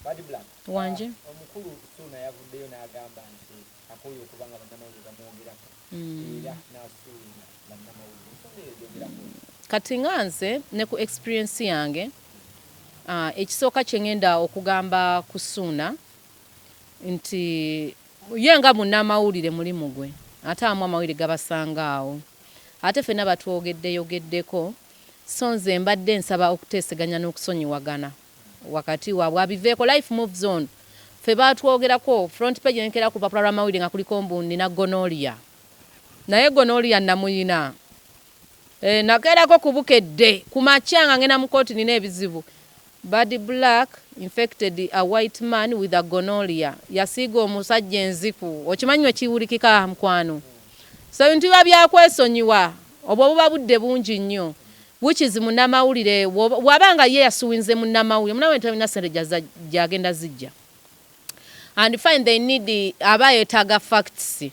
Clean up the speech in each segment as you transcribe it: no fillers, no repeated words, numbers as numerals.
Badblack wanje omukulu Suuna yavuddeyo n'agamba nti akoyo okubanga bannamawulire bamwogerako era n'asuulira bannamawulire kati nga nze ne ku experience yange ekisooka kye ngenda okugamba ku Suuna nti ye nga munnamawulire mulimu gwe ate amu amawulire gabasanga awo ate ffenna batwogeddeko so nze mbadde nsaba okuteeseganya n'okusonyiwagana wakati waabwe abiveeko life moves on ffe baatwogerako front page nenkera ku papula lw'amawulire nga kuliko mbundi na gonoria naye gonoria namuyina nakeerako ku bukedde ku makya nga ngenda mu kooti nina ebizibu Badblack infected a white man with a gonorrhea yasiiga omusajja enziku okimanyi we kiwulikika mukwano so ebintu biba byakwesonyiwa obwo buba budde bungi nnyo which is munnamawulire wabanga ye yasuwinze munnamawulire munamawulire talina sente gyagenda zijja and find they need aba yeetaaga facts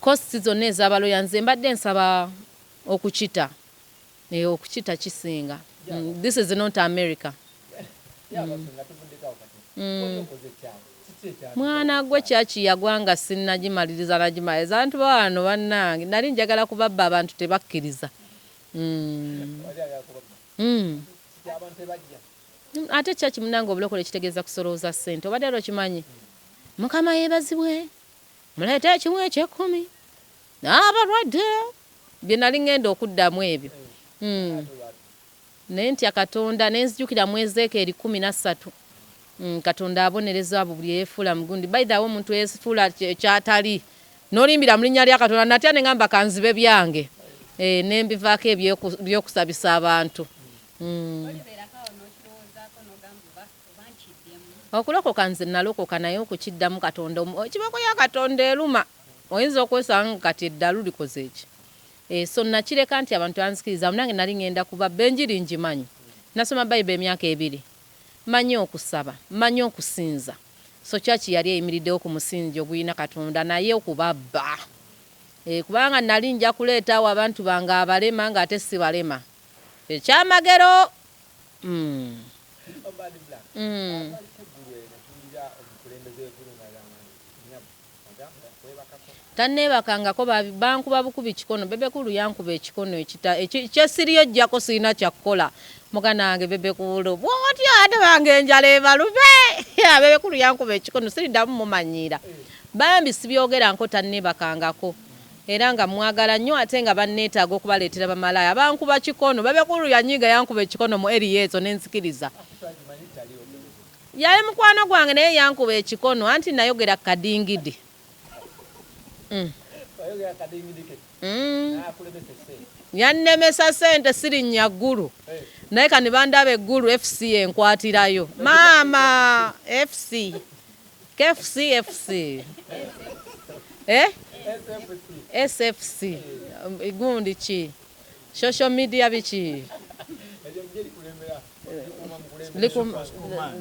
costs zonna ez'abaloya nze mbadde nsaba okukita kisinga this is not America mwana gwe kyaki yagwanga sinnagimaliriza nagimaliriza abantu bano bannange nali njagala kubabba abantu tebakkiriza ate kyaki munange obulokole kitegeeza kusolooza ssente obadde ero kimanyi mukama yeebazibwe muleete ekimu eky'ekkumi n'abalwadde bye nali ngenda okuddamu ebyo naye ntya Katonda nenzijukira mwezi Ekeeri 13 Katonda abonereza abo buli yeefuula mugundi by the way omuntu yeefuula kyatali n'olimbira mu linnya lya Katonda natya ne ngamba kanzibe byange nembivaako ebyokusabisa abantu okulokoka nze nalokoka naye okukiddamu Katonda ekiboko ya Katonda eruma oyinza okwesanga kati eddalu likoze eki so nakireka nti abantu banzikiriza munange nali ngenda kuba benjiri njimanyi nasoma Bayibuli emyaka 2 manyi okusaba manyi okusinza so kyaki yali eyimiriddewo ku musingi oguyina Katonda naye okubabba kubanga nali nja kuleetaawo abantu bange abalema nga ate si balema ekyamagero tanneebakangako bankuba bukubi kikono Bebecool yankuba ekikono kyesiriyo ojjako sirina kyakkola muganange Bebecool bwotyo ate bange enjala ebalube Bebecool yankuba ekikono siriddamu mumanyiira bambi sibyogeranko tanneebakangako era nga mwagala nnyo ate nga banneetaaga okubaleetera bamalaya bankuba kikono Bebecool yanyiga yankuba ekikono mu eri ezo nenzikiriza yali mukwano gwange naye yankuba ekikono anti nayogera kadingidi yannemesa sente sirinnya ggulu naye kani bandaba eggulu FC enkwatirayo maama FC SFC gundi ki social media biki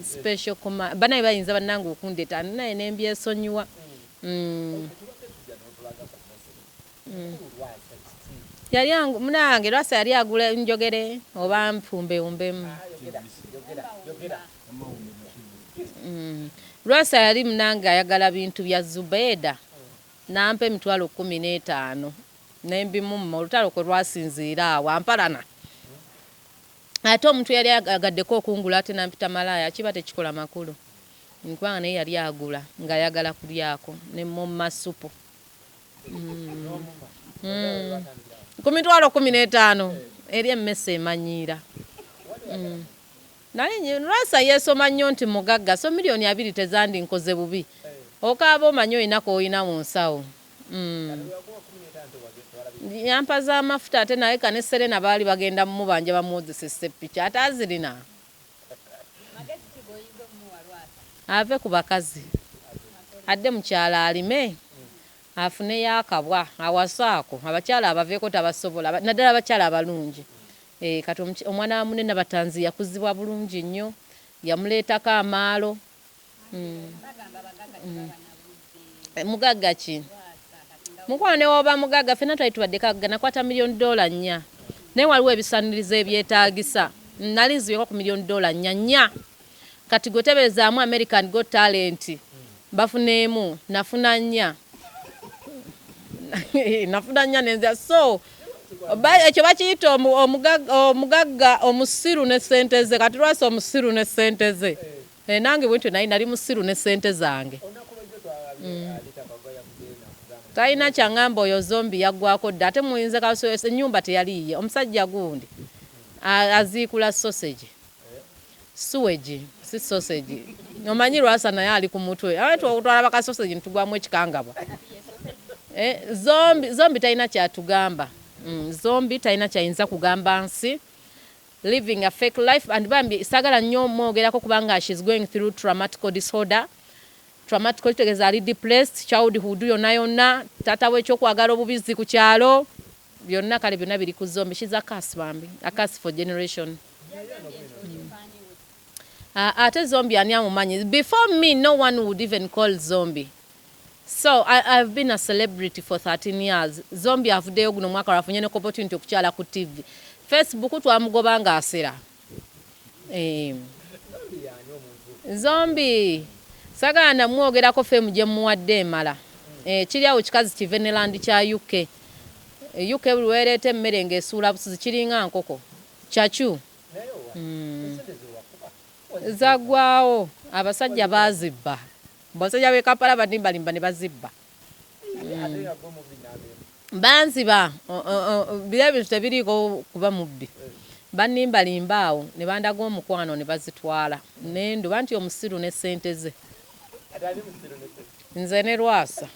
special command banaye bayinza bannange okundeta naye nembyesonyiwa yali munange Lwasa yali agula njogere oba mpumbe Lwasa yali munange ayagala bintu bya Zubeida nampa emitwalo 15 nembimu olutalo kwe lwasinziira awo ampalana ate omuntu yali agaddeko okungula ate nampita malaya kiba tekikola makulu nkubanga naye yali agula ng'ayagala kulyako ne mu masupu ku mitwalo 15 eri emmese emanyiira nali Lwasa yeesoma nnyo nti mugagga so miliyoni 2 tezandi nkoze bubi okaaba omanyi oyinako oyina mu nsawo yampa z'amafuta ate naye kane Serena baali bagenda mu banja bamuwozesa eppica ate azirina ave ku bakazi adde mukyala alime afune yakabwa awasaako abakyala abaveeko tabasobola naddala abakyala abalungi kati omwana wa munene Batanzi yakuzibwa bulungi nnyo yamuleetako amaalo mugagga ki mukwano ne woba mugagga ffenna twali tubadde Kaggwa nakwata $1 million 4 naye waliwo ebisanirizo ebyetaagisa nali nzibeko ku $1,000,000 nyanya kati goteberezaamu American Got Talent bafuneemu nafuna nnya nafuna nnya nenza so ekyo bakiyita omugagga omusiru ne ssente ze kati Lwasa omusiru ne ssente ze nange bwentyo nali musiru ne ssente zange talina kyaŋŋamba oyo zombi yaggwako dda ate muyinza kasoyesa ennyumba teyaliiye omusajja gundi aziikula sausage suwegi si sausage omanyi Lwasa naye ali ku mutwe twala baka sausage ntugwamu ekikangabwa zombi talina kyatugamba zombi talina kyayinza kugamba nsi living a fake life and bambi sagala nnyo mwogerako kubanga she's going through traumatic disorder kitegeeza ali depressed childhood yonna taata we ekyokwagala obubizi ku kyalo byonna kale byonna biri ku zombi she's a curse bambi a curse for generation ate zombi ani amumanyi before me no one would even call zombie so I've been a celebrity for 13 years zombi avuddeyo guno mwaka lwafunye ne opportunity okukyala ku TV Facebook twamugoba nga asera zombi sagana mwogerako femu gye muwadde emala kiri awo kikazi kiveneland kya UK buli weereeta emmere ng'esuula busuzi kiringa nkoko kyakyu zaggwawo abasajja bazibba abasajja b'e Kampala banimbalimba ne bazibba banziba bira bintu tebiriiko kuba mubbi banimbalimba awo ne bandaga omukwano ne bazitwala nendo banti omusiru ne ssente ze nze ne Lwasa